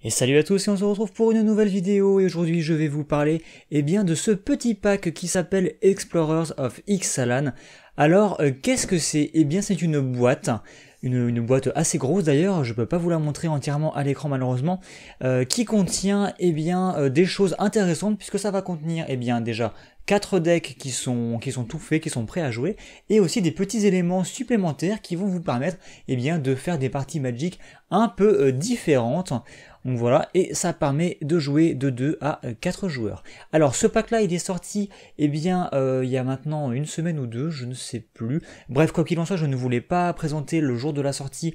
Et salut à tous et on se retrouve pour une nouvelle vidéo et aujourd'hui je vais vous parler de ce petit pack qui s'appelle Explorers of Ixalan. Alors qu'est-ce que c'est? Eh bien c'est une boîte, une boîte assez grosse d'ailleurs, je peux pas vous la montrer entièrement à l'écran malheureusement, qui contient des choses intéressantes puisque ça va contenir déjà 4 decks qui sont tout faits, qui sont prêts à jouer, et aussi des petits éléments supplémentaires qui vont vous permettre de faire des parties Magic un peu différentes. Donc voilà, et ça permet de jouer de 2 à 4 joueurs. Alors ce pack là il est sorti il y a maintenant une semaine ou deux, je ne sais plus. Bref, quoi qu'il en soit, je ne voulais pas présenter le jour de la sortie,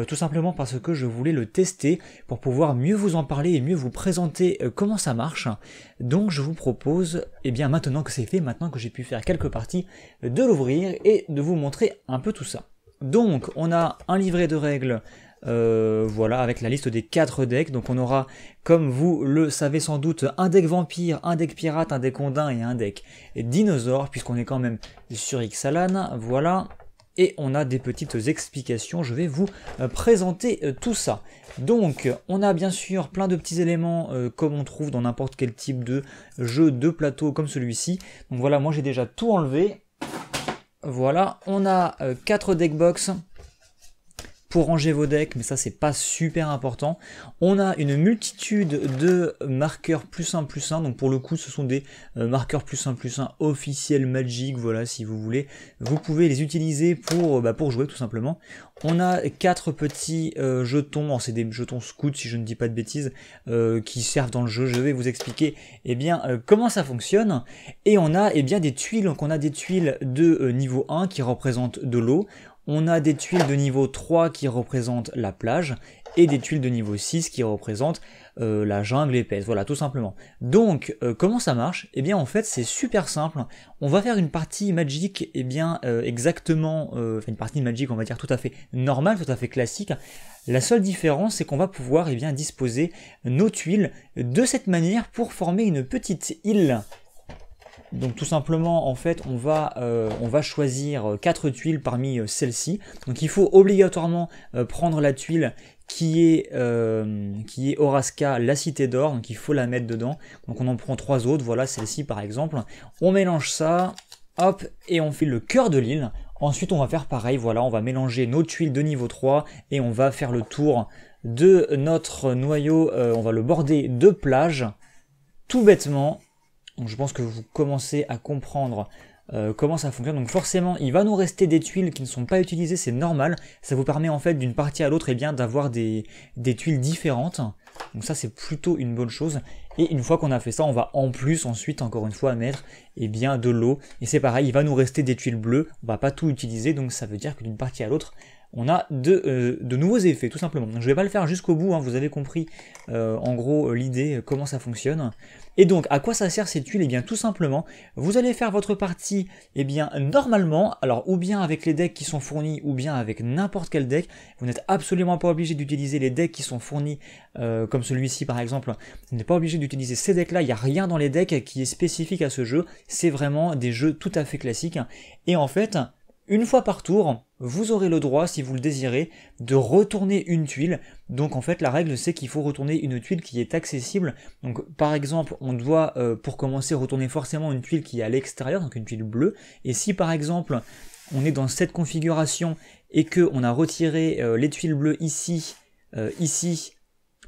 tout simplement parce que je voulais le tester pour pouvoir mieux vous en parler et mieux vous présenter comment ça marche. Donc je vous propose, maintenant que c'est fait, maintenant que j'ai pu faire quelques parties, de l'ouvrir et de vous montrer un peu tout ça. Donc on a un livret de règles, voilà, avec la liste des 4 decks. Donc on aura, comme vous le savez sans doute, un deck vampire, un deck pirate, un deck ondin et un deck dinosaure, puisqu'on est quand même sur Ixalan, voilà. Et on a des petites explications, je vais vous présenter tout ça. Donc on a bien sûr plein de petits éléments comme on trouve dans n'importe quel type de jeu de plateau comme celui-ci. Donc voilà, moi j'ai déjà tout enlevé. Voilà, on a 4 deckbox pour ranger vos decks, mais ça c'est pas super important. On a une multitude de marqueurs +1/+1, donc pour le coup ce sont des marqueurs +1/+1 officiels Magic, voilà, si vous voulez. Vous pouvez les utiliser pour jouer tout simplement. On a 4 petits jetons, c'est des jetons scouts si je ne dis pas de bêtises, qui servent dans le jeu. Je vais vous expliquer comment ça fonctionne. Et on a des tuiles, donc on a des tuiles de niveau 1 qui représentent de l'eau. On a des tuiles de niveau 3 qui représentent la plage, et des tuiles de niveau 6 qui représentent la jungle épaisse, voilà, tout simplement. Donc, comment ça marche? En fait, c'est super simple. On va faire une partie Magic, exactement, une partie Magic, on va dire, tout à fait normale, tout à fait classique. La seule différence, c'est qu'on va pouvoir disposer nos tuiles de cette manière pour former une petite île. Donc tout simplement, en fait, on va choisir 4 tuiles parmi celles-ci. Donc il faut obligatoirement prendre la tuile qui est Orasca, la cité d'or, donc il faut la mettre dedans. Donc on en prend 3 autres, voilà, celle-ci par exemple. On mélange ça, hop, et on fait le cœur de l'île. Ensuite on va faire pareil, voilà, on va mélanger nos tuiles de niveau 3 et on va faire le tour de notre noyau, on va le border de plage, tout bêtement. Donc je pense que vous commencez à comprendre comment ça fonctionne. Donc forcément, il va nous rester des tuiles qui ne sont pas utilisées, c'est normal. Ça vous permet en fait d'une partie à l'autre d'avoir des tuiles différentes. Donc ça c'est plutôt une bonne chose. Et une fois qu'on a fait ça, on va en plus ensuite encore une fois mettre de l'eau. Et c'est pareil, il va nous rester des tuiles bleues. On va pas tout utiliser, donc ça veut dire que d'une partie à l'autre, on a de nouveaux effets, tout simplement. Donc, je ne vais pas le faire jusqu'au bout, hein, vous avez compris en gros l'idée, comment ça fonctionne. Et donc, à quoi ça sert ces tuiles? Tout simplement, vous allez faire votre partie normalement, alors ou bien avec les decks qui sont fournis, ou bien avec n'importe quel deck. Vous n'êtes absolument pas obligé d'utiliser les decks qui sont fournis, comme celui-ci par exemple. Vous n'êtes pas obligé d'utiliser ces decks-là, il n'y a rien dans les decks qui est spécifique à ce jeu. C'est vraiment des jeux tout à fait classiques. Et en fait, une fois par tour, vous aurez le droit, si vous le désirez, de retourner une tuile. Donc en fait, la règle, c'est qu'il faut retourner une tuile qui est accessible. Donc par exemple, on doit, pour commencer, retourner forcément une tuile qui est à l'extérieur, donc une tuile bleue. Et si par exemple, on est dans cette configuration et qu'on a retiré les tuiles bleues ici,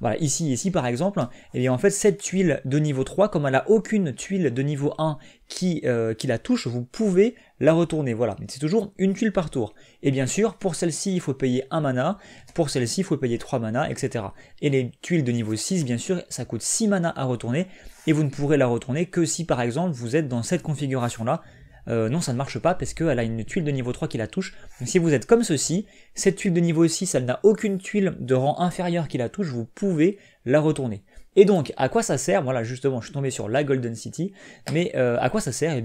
voilà, ici et ici par exemple, en fait cette tuile de niveau 3, comme elle n'a aucune tuile de niveau 1 qui la touche, vous pouvez la retourner, voilà, c'est toujours une tuile par tour. Et bien sûr, pour celle-ci, il faut payer 1 mana, pour celle-ci, il faut payer 3 mana, etc. Et les tuiles de niveau 6, bien sûr, ça coûte 6 mana à retourner, et vous ne pourrez la retourner que si par exemple vous êtes dans cette configuration-là. Non, ça ne marche pas parce qu'elle a une tuile de niveau 3 qui la touche. Donc si vous êtes comme ceci, cette tuile de niveau 6, elle n'a aucune tuile de rang inférieur qui la touche, vous pouvez la retourner. Et donc, à quoi ça sert? Voilà, justement, je suis tombé sur la Golden City, mais à quoi ça sert?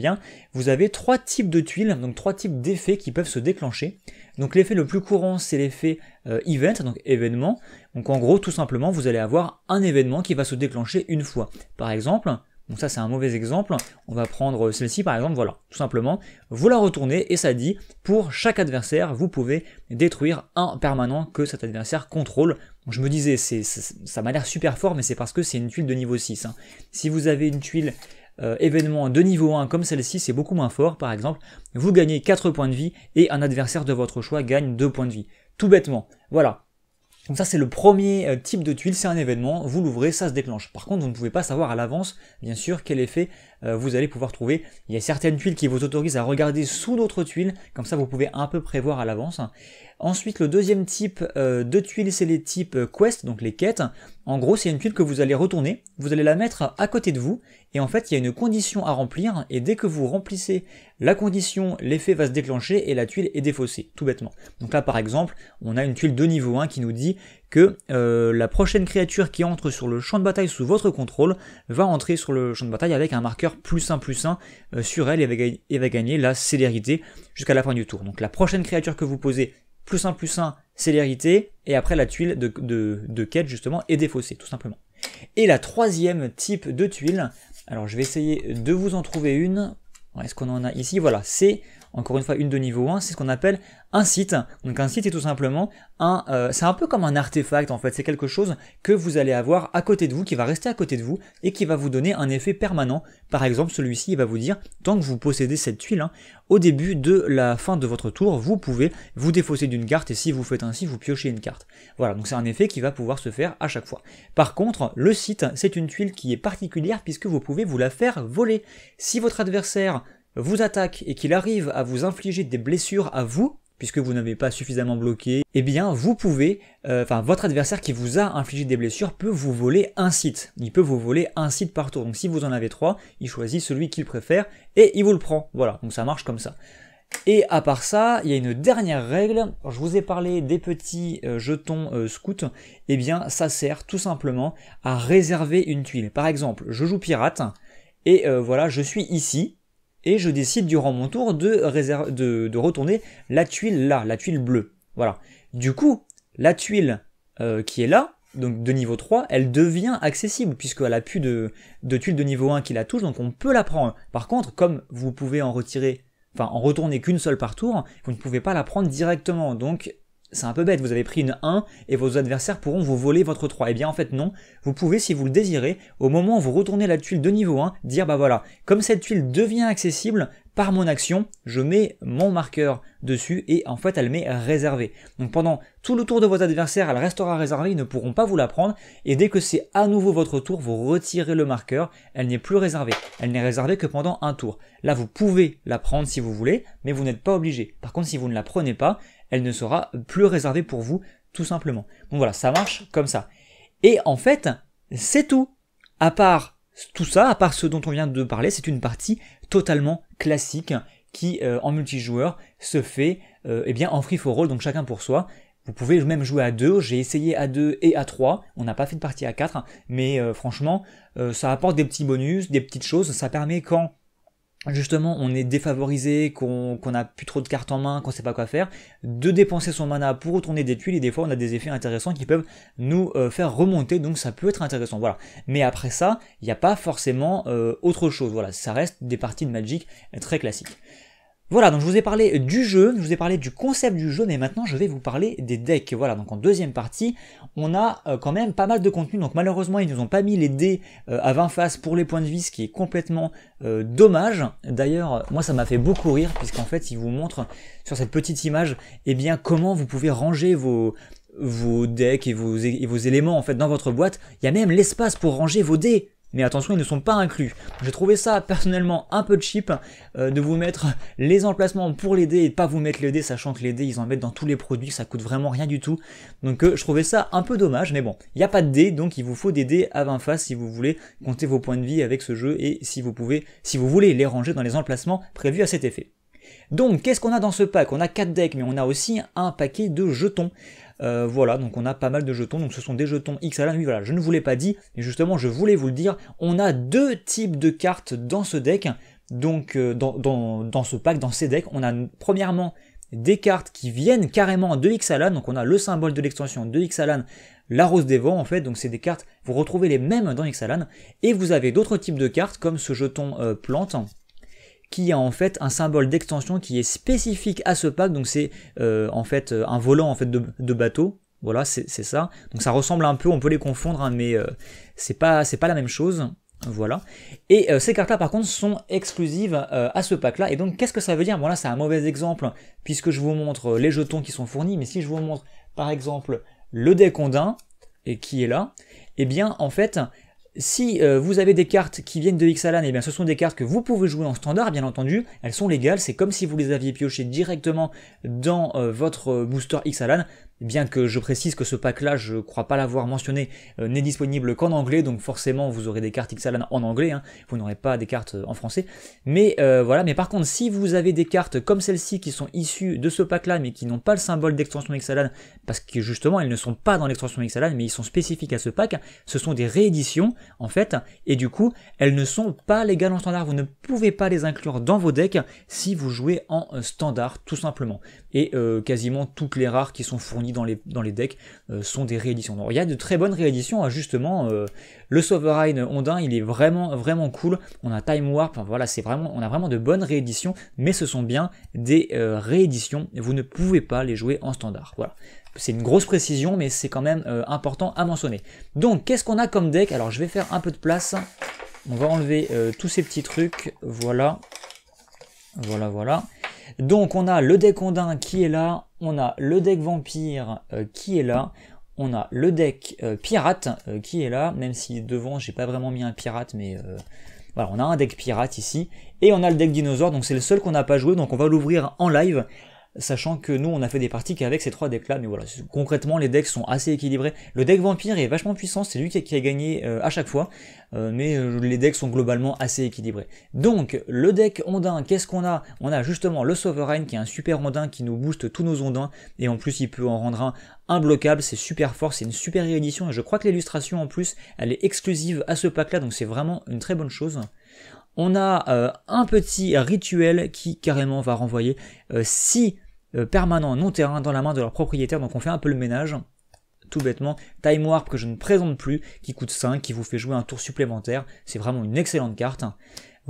Vous avez 3 types de tuiles, donc 3 types d'effets qui peuvent se déclencher. Donc l'effet le plus courant, c'est l'effet event, donc événement. Donc en gros, tout simplement, vous allez avoir un événement qui va se déclencher une fois. Par exemple, donc ça c'est un mauvais exemple, on va prendre celle-ci par exemple, voilà, tout simplement, vous la retournez et ça dit, pour chaque adversaire, vous pouvez détruire un permanent que cet adversaire contrôle. Donc je me disais, ça m'a l'air super fort, mais c'est parce que c'est une tuile de niveau 6. Hein. Si vous avez une tuile événement de niveau 1 comme celle-ci, c'est beaucoup moins fort. Par exemple, vous gagnez 4 points de vie et un adversaire de votre choix gagne 2 points de vie. Tout bêtement. Voilà. Donc ça c'est le premier type de tuile, c'est un événement, vous l'ouvrez, ça se déclenche. Par contre vous ne pouvez pas savoir à l'avance, bien sûr, quel effet vous allez pouvoir trouver. Il y a certaines tuiles qui vous autorisent à regarder sous d'autres tuiles, comme ça vous pouvez un peu prévoir à l'avance. Ensuite le deuxième type de tuiles c'est les types quest, donc les quêtes. En gros c'est une tuile que vous allez retourner, vous allez la mettre à côté de vous, et en fait il y a une condition à remplir, et dès que vous remplissez la condition, l'effet va se déclencher et la tuile est défaussée, tout bêtement. Donc là par exemple, on a une tuile de niveau 1 qui nous dit que la prochaine créature qui entre sur le champ de bataille sous votre contrôle va entrer sur le champ de bataille avec un marqueur +1/+1 sur elle et va gagner la célérité jusqu'à la fin du tour. Donc la prochaine créature que vous posez, +1/+1 célérité, et après la tuile de quête justement est défaussée, tout simplement. Et la troisième type de tuile, alors je vais essayer de vous en trouver une. Est-ce qu'on en a ici? Voilà, c'est encore une fois une de niveau 1, c'est ce qu'on appelle un site. Donc un site est tout simplement c'est un peu comme un artefact en fait, c'est quelque chose que vous allez avoir à côté de vous, qui va rester à côté de vous et qui va vous donner un effet permanent. Par exemple celui-ci il va vous dire, tant que vous possédez cette tuile, hein, au début de la fin de votre tour, vous pouvez vous défausser d'une carte et si vous faites ainsi, vous piochez une carte. Voilà, donc c'est un effet qui va pouvoir se faire à chaque fois. Par contre, le site, c'est une tuile qui est particulière puisque vous pouvez vous la faire voler. Si votre adversaire vous attaque et qu'il arrive à vous infliger des blessures à vous, puisque vous n'avez pas suffisamment bloqué, eh bien vous pouvez, votre adversaire qui vous a infligé des blessures peut vous voler un site. Il peut vous voler un site par tour. Donc si vous en avez 3, il choisit celui qu'il préfère et il vous le prend. Voilà, donc ça marche comme ça. Et à part ça, il y a une dernière règle. Je vous ai parlé des petits jetons scouts. Eh bien ça sert tout simplement à réserver une tuile. Par exemple, je joue pirate et voilà, je suis ici. Et je décide durant mon tour de retourner la tuile là, la tuile bleue. Voilà. Du coup, la tuile qui est là, donc de niveau 3, elle devient accessible, puisqu'elle n'a plus de tuile de niveau 1 qui la touche, donc on peut la prendre. Par contre, comme vous pouvez en retourner qu'une seule par tour, vous ne pouvez pas la prendre directement. Donc c'est un peu bête, vous avez pris une 1 et vos adversaires pourront vous voler votre 3. Eh bien en fait non, vous pouvez si vous le désirez, au moment où vous retournez la tuile de niveau 1, dire bah voilà, comme cette tuile devient accessible, par mon action, je mets mon marqueur dessus et en fait elle m'est réservée. Donc pendant tout le tour de votre adversaire, elle restera réservée, ils ne pourront pas vous la prendre et dès que c'est à nouveau votre tour, vous retirez le marqueur, elle n'est plus réservée. Elle n'est réservée que pendant un tour. Là vous pouvez la prendre si vous voulez, mais vous n'êtes pas obligé. Par contre si vous ne la prenez pas, elle ne sera plus réservée pour vous, tout simplement. Donc voilà, ça marche comme ça. Et en fait, c'est tout. À part tout ça, à part ce dont on vient de parler, c'est une partie totalement classique qui, en multijoueur, se fait eh bien, en free for all, donc chacun pour soi. Vous pouvez même jouer à 2, j'ai essayé à 2 et à 3, on n'a pas fait de partie à 4, mais franchement, ça apporte des petits bonus, des petites choses, ça permet quand justement on est défavorisé, qu'on n'a plus trop de cartes en main, qu'on sait pas quoi faire, de dépenser son mana pour retourner des tuiles et des fois on a des effets intéressants qui peuvent nous faire remonter, donc ça peut être intéressant, voilà. Mais après ça, il n'y a pas forcément autre chose, voilà, ça reste des parties de Magic très classiques. Voilà, donc je vous ai parlé du jeu, je vous ai parlé du concept du jeu, mais maintenant je vais vous parler des decks. Voilà, donc en deuxième partie, on a quand même pas mal de contenu, donc malheureusement ils nous ont pas mis les dés à 20 faces pour les points de vie, ce qui est complètement dommage. D'ailleurs, moi ça m'a fait beaucoup rire, puisqu'en fait ils vous montrent sur cette petite image, eh bien comment vous pouvez ranger vos decks et vos éléments en fait dans votre boîte. Il y a même l'espace pour ranger vos dés. Mais attention, ils ne sont pas inclus. J'ai trouvé ça personnellement un peu cheap de vous mettre les emplacements pour les dés et de pas vous mettre les dés, sachant que les dés ils en mettent dans tous les produits, ça coûte vraiment rien du tout. Donc je trouvais ça un peu dommage, mais bon, il n'y a pas de dés, donc il vous faut des dés à 20 faces si vous voulez compter vos points de vie avec ce jeu et si vous voulez les ranger dans les emplacements prévus à cet effet. Donc qu'est-ce qu'on a dans ce pack? On a 4 decks, mais on a aussi un paquet de jetons. Voilà, donc on a pas mal de jetons, donc ce sont des jetons Ixalan, oui voilà, je ne vous l'ai pas dit, mais justement je voulais vous le dire, on a 2 types de cartes dans ce deck, donc dans ce pack, dans ces decks, on a premièrement des cartes qui viennent carrément de Ixalan, donc on a le symbole de l'extension de Ixalan, la rose des vents en fait, donc c'est des cartes, vous retrouvez les mêmes dans Ixalan, et vous avez d'autres types de cartes comme ce jeton plante, qui a en fait un symbole d'extension qui est spécifique à ce pack, donc c'est en fait un volant en fait de bateau, Voilà, c'est ça. Donc ça ressemble un peu, on peut les confondre, hein, mais c'est pas la même chose. Voilà. Et ces cartes-là, par contre, sont exclusives à ce pack-là. Et donc, qu'est-ce que ça veut dire? Bon, là, c'est un mauvais exemple, puisque je vous montre les jetons qui sont fournis. Mais si je vous montre, par exemple, le deck Ondin, et qui est là, eh bien, en fait, si vous avez des cartes qui viennent de Ixalan, eh bien, ce sont des cartes que vous pouvez jouer en standard, bien entendu. Elles sont légales. C'est comme si vous les aviez piochées directement dans votre booster Ixalan. Bien que je précise que ce pack-là, je ne crois pas l'avoir mentionné, n'est disponible qu'en anglais, donc forcément vous aurez des cartes Ixalan en anglais, hein, vous n'aurez pas des cartes en français. Mais voilà, mais par contre, si vous avez des cartes comme celle-ci qui sont issues de ce pack-là, mais qui n'ont pas le symbole d'extension Ixalan, parce que justement, elles ne sont pas dans l'extension Ixalan, mais ils sont spécifiques à ce pack, ce sont des rééditions, en fait, et du coup, elles ne sont pas légales en standard, vous ne pouvez pas les inclure dans vos decks si vous jouez en standard, tout simplement. Et quasiment toutes les rares qui sont fournies dans les decks sont des rééditions. Donc, il y a de très bonnes rééditions, hein, justement, le Sovereign Ondin, il est vraiment cool, on a Time Warp, enfin, voilà, on a vraiment de bonnes rééditions, mais ce sont bien des rééditions, vous ne pouvez pas les jouer en standard, voilà. C'est une grosse précision, mais c'est quand même important à mentionner. Donc, qu'est-ce qu'on a comme deck? Alors, je vais faire un peu de place, on va enlever tous ces petits trucs, voilà. Voilà. Donc on a le deck Ondin qui est là, on a le deck Vampire qui est là, on a le deck Pirate qui est là, même si devant j'ai pas vraiment mis un pirate, mais voilà, on a un deck Pirate ici, et on a le deck Dinosaure, donc c'est le seul qu'on n'a pas joué, donc on va l'ouvrir en live, sachant que nous on a fait des parties qu'avec ces trois decks là, mais voilà, concrètement les decks sont assez équilibrés. Le deck Vampire est vachement puissant, c'est lui qui a gagné à chaque fois, mais les decks sont globalement assez équilibrés. Donc le deck Ondin, qu'est-ce qu'on a? On a justement le Sovereign qui est un super Ondin qui nous booste tous nos Ondins, et en plus il peut en rendre un imbloquable, c'est super fort, c'est une super réédition, et je crois que l'illustration en plus elle est exclusive à ce pack là, donc c'est vraiment une très bonne chose. On a un petit rituel qui carrément va renvoyer 6 permanents non terrain dans la main de leur propriétaire, donc on fait un peu le ménage, tout bêtement. Time Warp que je ne présente plus, qui coûte 5, qui vous fait jouer un tour supplémentaire, c'est vraiment une excellente carte.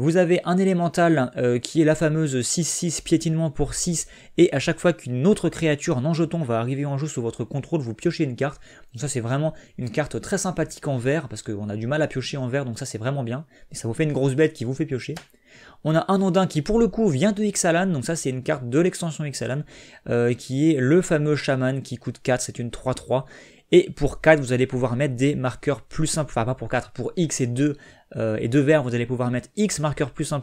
Vous avez un élémental qui est la fameuse 6-6 piétinement pour 6, et à chaque fois qu'une autre créature non jeton va arriver en jeu sous votre contrôle, vous piochez une carte. Donc ça c'est vraiment une carte très sympathique en vert, parce qu'on a du mal à piocher en vert, donc ça c'est vraiment bien. Et ça vous fait une grosse bête qui vous fait piocher. On a un Ondin qui pour le coup vient de Ixalan, donc ça c'est une carte de l'extension Ixalan, qui est le fameux Shaman qui coûte 4, c'est une 3-3. Et pour 4, vous allez pouvoir mettre des marqueurs plus simples, enfin pas pour 4, pour X et 2 verts, vous allez pouvoir mettre X marqueurs plus 1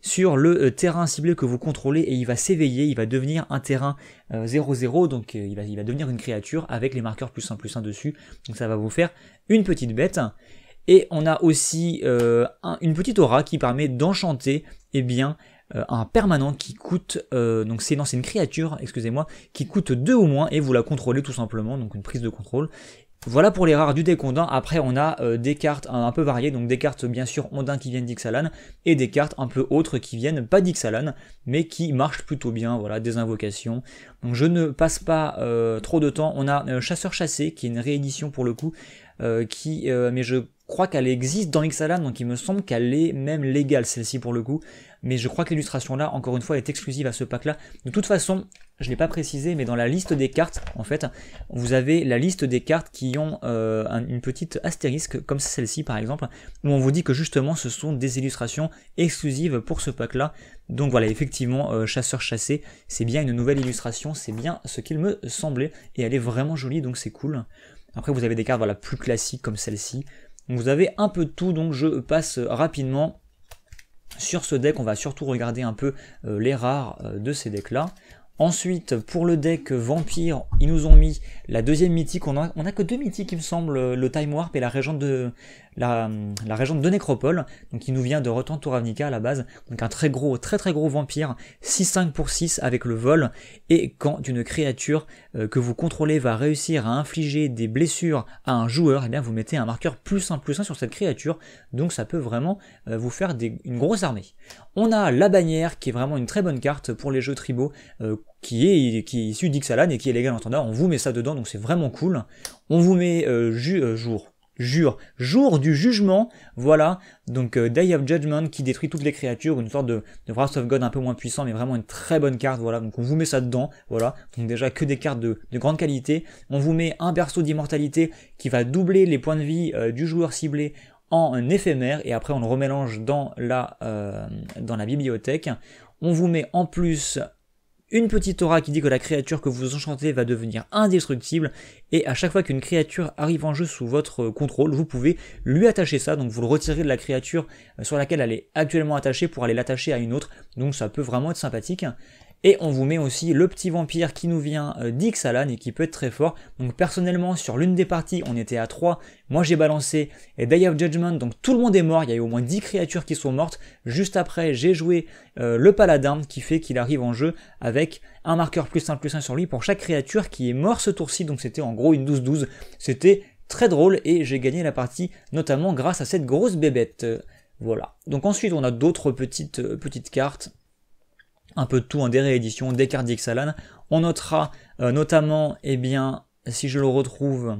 sur le terrain ciblé que vous contrôlez, et il va s'éveiller, il va devenir un terrain 0-0, donc il va devenir une créature avec les marqueurs plus 1 dessus, donc ça va vous faire une petite bête. Et on a aussi une petite aura qui permet d'enchanter un permanent qui coûte, donc c'est une créature, excusez-moi, qui coûte 2 ou moins, et vous la contrôlez tout simplement, donc une prise de contrôle. Voilà pour les rares du deck Ondin. Après on a des cartes un peu variées, donc des cartes bien sûr Ondin qui viennent d'Ixalan, et des cartes un peu autres qui viennent pas d'Ixalan, mais qui marchent plutôt bien, voilà, des invocations. Donc je ne passe pas trop de temps. On a Chasseur Chassé, qui est une réédition pour le coup, mais je crois qu'elle existe dans Ixalan, donc il me semble qu'elle est même légale celle-ci pour le coup, mais je crois que l'illustration là, encore une fois, est exclusive à ce pack là. De toute façon, je ne l'ai pas précisé, mais dans la liste des cartes, en fait, vous avez la liste des cartes qui ont une petite astérisque, comme celle-ci par exemple, où on vous dit que justement ce sont des illustrations exclusives pour ce pack là. Donc voilà, effectivement, Chasseur Chassé, c'est bien une nouvelle illustration, c'est bien ce qu'il me semblait, et elle est vraiment jolie, donc c'est cool. Après vous avez des cartes voilà, plus classiques comme celle-ci. Donc vous avez un peu de tout, donc je passe rapidement sur ce deck. On va surtout regarder un peu les rares de ces decks là. Ensuite, pour le deck Vampire, ils nous ont mis la deuxième mythique. On a que 2 mythiques, il me semble, le Time Warp et la régente de Nécropole. Donc il nous vient de Return to Ravnica à la base. Donc un très gros vampire, 6-5 pour 6 avec le vol. Et quand une créature que vous contrôlez va réussir à infliger des blessures à un joueur, eh bien vous mettez un marqueur +1/+1 sur cette créature. Donc ça peut vraiment vous faire une grosse armée. On a la bannière qui est vraiment une très bonne carte pour les jeux tribaux, qui est issu d'Ixalan et qui est légal en standard. On vous met ça dedans, donc c'est vraiment cool. On vous met jour. jour du jugement, voilà, donc Day of Judgment qui détruit toutes les créatures, une sorte de Wrath of God un peu moins puissant, mais vraiment une très bonne carte, voilà, donc on vous met ça dedans, voilà, donc déjà que des cartes de grande qualité, on vous met un berceau d'immortalité qui va doubler les points de vie du joueur ciblé en éphémère, et après on le remélange dans la bibliothèque, on vous met en plus une petite aura qui dit que la créature que vous enchantez va devenir indestructible, et à chaque fois qu'une créature arrive en jeu sous votre contrôle, vous pouvez lui attacher ça, donc vous le retirez de la créature sur laquelle elle est actuellement attachée pour aller l'attacher à une autre, donc ça peut vraiment être sympathique. Et on vous met aussi le petit vampire qui nous vient d'Ixalan et qui peut être très fort. Donc personnellement, sur l'une des parties, on était à 3. Moi j'ai balancé Day of Judgment, donc tout le monde est mort. Il y a eu au moins 10 créatures qui sont mortes. Juste après, j'ai joué le paladin qui fait qu'il arrive en jeu avec un marqueur +1/+1 sur lui pour chaque créature qui est mort ce tour-ci. Donc c'était en gros une 12-12. C'était très drôle et j'ai gagné la partie notamment grâce à cette grosse bébête. Voilà. Donc ensuite, on a d'autres petites cartes. Un peu de tout, des rééditions, des cartes d'Ixalan. On notera notamment, eh bien, si je le retrouve,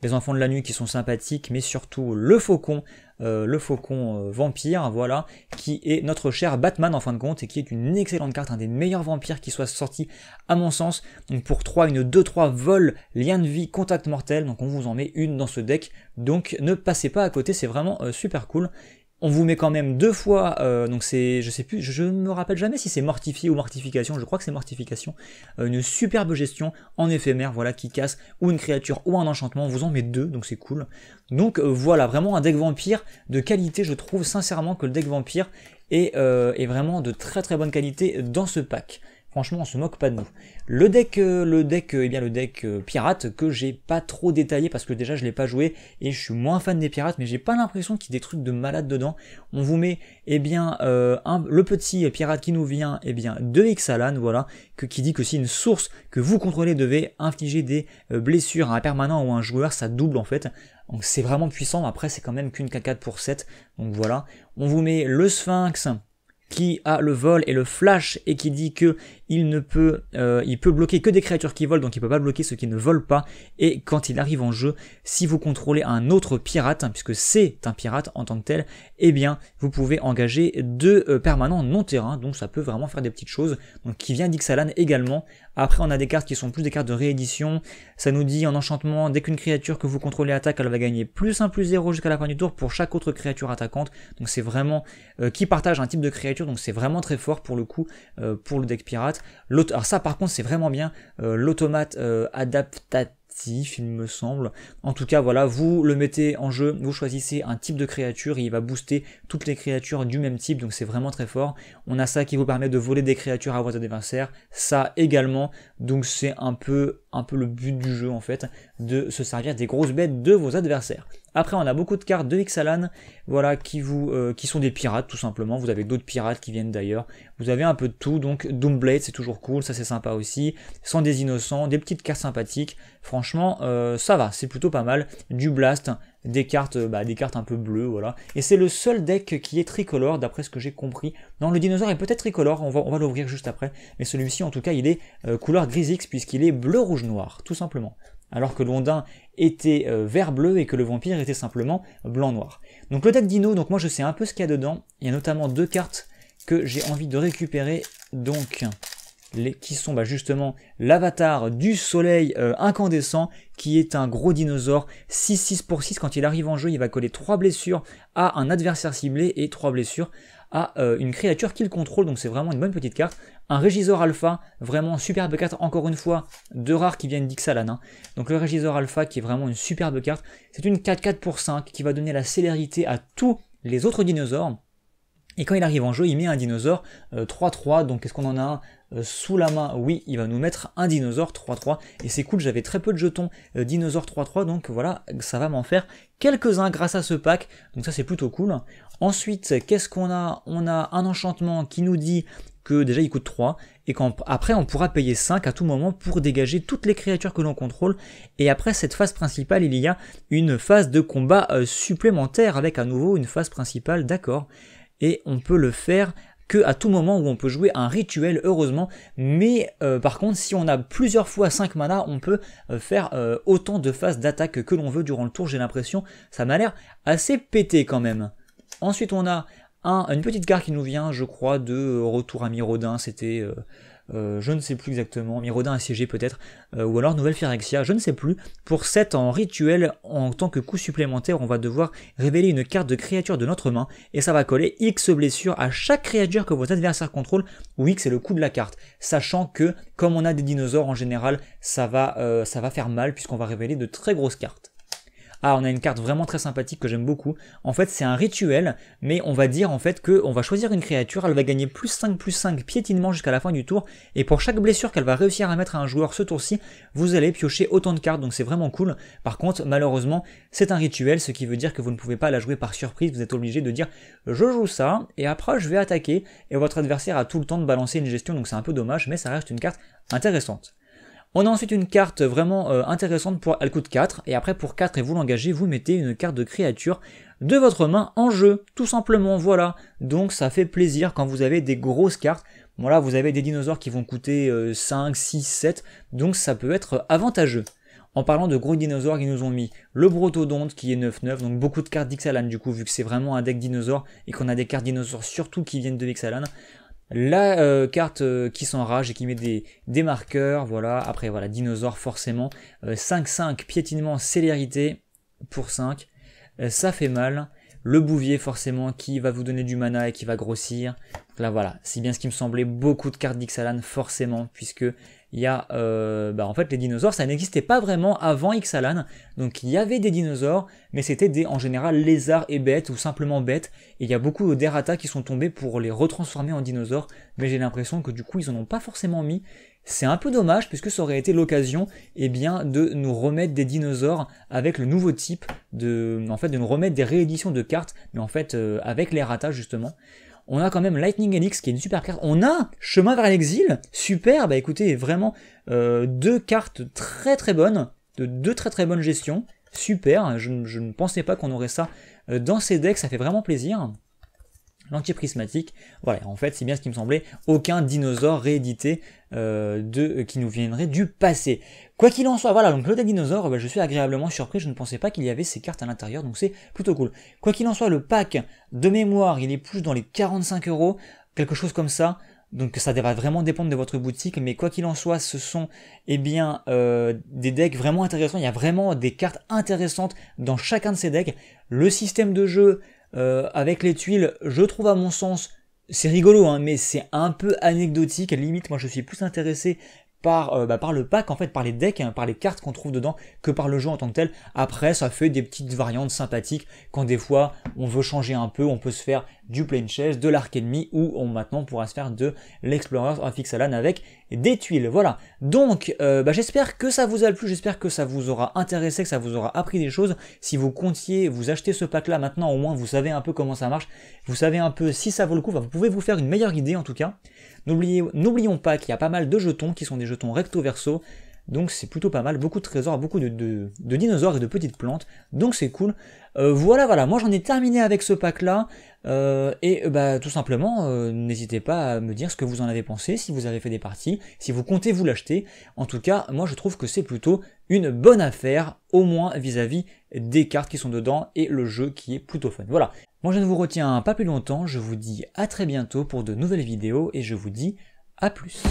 les enfants de la nuit qui sont sympathiques, mais surtout le faucon vampire, voilà, qui est notre cher Batman en fin de compte, et qui est une excellente carte, un des meilleurs vampires qui soit sorti à mon sens. Donc pour 3, une 2-3 vol, lien de vie, contact mortel, donc on vous en met une dans ce deck, donc ne passez pas à côté, c'est vraiment super cool. On vous met quand même 2 fois, donc c'est, je sais plus, je me rappelle jamais si c'est mortifié ou mortification, je crois que c'est mortification, une superbe gestion en éphémère, voilà, qui casse ou une créature ou un enchantement, on vous en met 2, donc c'est cool. Donc voilà, vraiment un deck vampire de qualité, je trouve sincèrement que le deck vampire est vraiment de très très bonne qualité dans ce pack. Franchement, on se moque pas de nous. Le deck pirate que j'ai pas trop détaillé parce que déjà je l'ai pas joué et je suis moins fan des pirates, mais j'ai pas l'impression qu'il y ait des trucs de malade dedans. On vous met le petit pirate qui nous vient de Ixalan, voilà, qui dit que si une source que vous contrôlez devait infliger des blessures à un permanent ou à un joueur, ça double en fait. Donc c'est vraiment puissant. Après c'est quand même qu'une K4 pour 7. Donc voilà. On vous met le Sphinx qui a le vol et le flash et qui dit que il peut bloquer que des créatures qui volent, donc il peut pas bloquer ceux qui ne volent pas, et quand il arrive en jeu, si vous contrôlez un autre pirate, puisque c'est un pirate en tant que tel, eh bien vous pouvez engager 2 permanents non terrain, donc ça peut vraiment faire des petites choses, donc qui vient d'Ixalan également. Après on a des cartes qui sont plus des cartes de réédition, ça nous dit en enchantement, dès qu'une créature que vous contrôlez attaque, elle va gagner +1/+0 jusqu'à la fin du tour pour chaque autre créature attaquante, donc c'est vraiment, qui partage un type de créature, donc c'est vraiment très fort pour le coup, pour le deck pirate. Alors ça par contre c'est vraiment bien, l'automate adaptatif il me semble. En tout cas voilà, vous le mettez en jeu, vous choisissez un type de créature et il va booster toutes les créatures du même type, donc c'est vraiment très fort. On a ça qui vous permet de voler des créatures à votre adversaire, ça également, donc c'est un peu le but du jeu en fait, de se servir des grosses bêtes de vos adversaires. Après on a beaucoup de cartes de Ixalan, voilà, qui sont des pirates tout simplement, vous avez d'autres pirates qui viennent d'ailleurs, vous avez un peu de tout, donc Doomblade c'est toujours cool, ça c'est sympa aussi, Sang des innocents, des petites cartes sympathiques, franchement ça va, c'est plutôt pas mal, du Blast, des cartes un peu bleues, voilà, et c'est le seul deck qui est tricolore d'après ce que j'ai compris. Non, le dinosaure est peut-être tricolore, on va l'ouvrir juste après, mais celui-ci en tout cas il est couleur grisix puisqu'il est bleu rouge noir tout simplement, alors que l'ondin était vert bleu et que le vampire était simplement blanc noir. Donc le deck dino, donc moi je sais un peu ce qu'il y a dedans, il y a notamment 2 cartes que j'ai envie de récupérer, donc qui sont justement l'avatar du soleil incandescent, qui est un gros dinosaure 6/6 pour 6, quand il arrive en jeu il va coller 3 blessures à un adversaire ciblé et 3 blessures à une créature qu'il contrôle, donc c'est vraiment une bonne petite carte. Un Régisor Alpha, vraiment superbe carte, encore une fois, de rares qui viennent d'Ixalan, hein. Donc le Régisor Alpha qui est vraiment une superbe carte, c'est une 4/4 pour 5 qui va donner la célérité à tous les autres dinosaures. Et quand il arrive en jeu, il met un dinosaure 3/3, donc est-ce qu'on en a un sous la main? Oui, il va nous mettre un dinosaure 3/3, et c'est cool, j'avais très peu de jetons dinosaure 3/3, donc voilà, ça va m'en faire quelques-uns grâce à ce pack, donc ça c'est plutôt cool. Ensuite, qu'est-ce qu'on a? On a un enchantement qui nous dit que déjà il coûte 3, et qu'après on pourra payer 5 à tout moment pour dégager toutes les créatures que l'on contrôle, et après cette phase principale, il y a une phase de combat supplémentaire, avec à nouveau une phase principale, d'accord. Et on peut le faire que à tout moment où on peut jouer un rituel, heureusement, mais par contre si on a plusieurs fois 5 mana, on peut faire autant de phases d'attaque que l'on veut durant le tour, j'ai l'impression, ça m'a l'air assez pété quand même. Ensuite on a une petite carte qui nous vient, je crois, de Retour à Miraudin, c'était... je ne sais plus exactement, Miraudin assiégé peut-être, ou alors Nouvelle Phyrexia, je ne sais plus. Pour 7 en rituel, en tant que coup supplémentaire, on va devoir révéler une carte de créature de notre main, et ça va coller X blessure à chaque créature que votre adversaire contrôle, où X est le coût de la carte, sachant que, comme on a des dinosaures en général, ça va faire mal, puisqu'on va révéler de très grosses cartes. Ah, on a une carte vraiment très sympathique que j'aime beaucoup. En fait, c'est un rituel, mais on va dire en fait qu'on va choisir une créature, elle va gagner +5/+5 piétinement jusqu'à la fin du tour, et pour chaque blessure qu'elle va réussir à mettre à un joueur ce tour-ci, vous allez piocher autant de cartes, donc c'est vraiment cool. Par contre, malheureusement, c'est un rituel, ce qui veut dire que vous ne pouvez pas la jouer par surprise, vous êtes obligé de dire « je joue ça, et après je vais attaquer », et votre adversaire a tout le temps de balancer une gestion, donc c'est un peu dommage, mais ça reste une carte intéressante. On a ensuite une carte vraiment intéressante, elle coûte 4, et après pour 4 et vous l'engagez, vous mettez une carte de créature de votre main en jeu, tout simplement, voilà. Donc ça fait plaisir quand vous avez des grosses cartes. Voilà, vous avez des dinosaures qui vont coûter 5, 6, 7, donc ça peut être avantageux. En parlant de gros dinosaures, ils nous ont mis le Brotodonte qui est 9/9, donc beaucoup de cartes d'Ixalan du coup, vu que c'est vraiment un deck dinosaure, et qu'on a des cartes dinosaures surtout qui viennent de Ixalan. La carte qui s'enrage et qui met des marqueurs, voilà, après voilà, dinosaure forcément, 5/5, piétinement, célérité, pour 5, ça fait mal, le bouvier forcément qui va vous donner du mana et qui va grossir, là voilà, c'est bien ce qui me semblait, beaucoup de cartes d'Ixalan forcément, puisque il y a, en fait les dinosaures ça n'existait pas vraiment avant Ixalan, donc il y avait des dinosaures, mais c'était en général lézards et bêtes, ou simplement bêtes, et il y a beaucoup d'errata qui sont tombés pour les retransformer en dinosaures, mais j'ai l'impression que du coup ils en ont pas forcément mis. C'est un peu dommage, puisque ça aurait été l'occasion de nous remettre des dinosaures avec le nouveau type, de nous remettre des rééditions de cartes, mais en fait avec l'errata justement. On a quand même Lightning Helix qui est une super carte. On a Chemin vers l'exil, super, bah écoutez, vraiment 2 cartes très très bonnes, de 2 très très bonnes gestions, super, je ne pensais pas qu'on aurait ça dans ces decks, ça fait vraiment plaisir. L'antiprismatique, voilà, en fait c'est bien ce qui me semblait, aucun dinosaure réédité qui nous viendrait du passé. Quoi qu'il en soit, voilà, donc le deck dinosaure, je suis agréablement surpris, je ne pensais pas qu'il y avait ces cartes à l'intérieur, donc c'est plutôt cool. Quoi qu'il en soit, le pack de mémoire, il est plus dans les 45 €, quelque chose comme ça, donc ça va vraiment dépendre de votre boutique, mais quoi qu'il en soit, ce sont des decks vraiment intéressants, il y a vraiment des cartes intéressantes dans chacun de ces decks. Le système de jeu avec les tuiles, je trouve à mon sens, c'est rigolo, hein, mais c'est un peu anecdotique, limite moi je suis plus intéressé par le pack, en fait, par les decks, hein, par les cartes qu'on trouve dedans, que par le jeu en tant que tel. Après, ça fait des petites variantes sympathiques, quand des fois, on veut changer un peu, on peut se faire du Plane Chess, de l'Arc Enemy, ou maintenant, on pourra se faire de l'Explorers of Ixalan avec des tuiles, voilà. Donc, j'espère que ça vous a plu, j'espère que ça vous aura intéressé, que ça vous aura appris des choses. Si vous comptiez vous acheter ce pack-là maintenant, au moins, vous savez un peu comment ça marche, vous savez un peu si ça vaut le coup, vous pouvez vous faire une meilleure idée, en tout cas. N'oublions pas qu'il y a pas mal de jetons qui sont des jetons recto-verso, donc c'est plutôt pas mal, beaucoup de trésors, beaucoup de dinosaures et de petites plantes, donc c'est cool. Voilà, moi j'en ai terminé avec ce pack là, tout simplement, n'hésitez pas à me dire ce que vous en avez pensé, si vous avez fait des parties, si vous comptez vous l'acheter. En tout cas, moi je trouve que c'est plutôt une bonne affaire, au moins vis-à-vis des cartes qui sont dedans et le jeu qui est plutôt fun. Voilà. Moi je ne vous retiens pas plus longtemps, je vous dis à très bientôt pour de nouvelles vidéos et je vous dis à plus.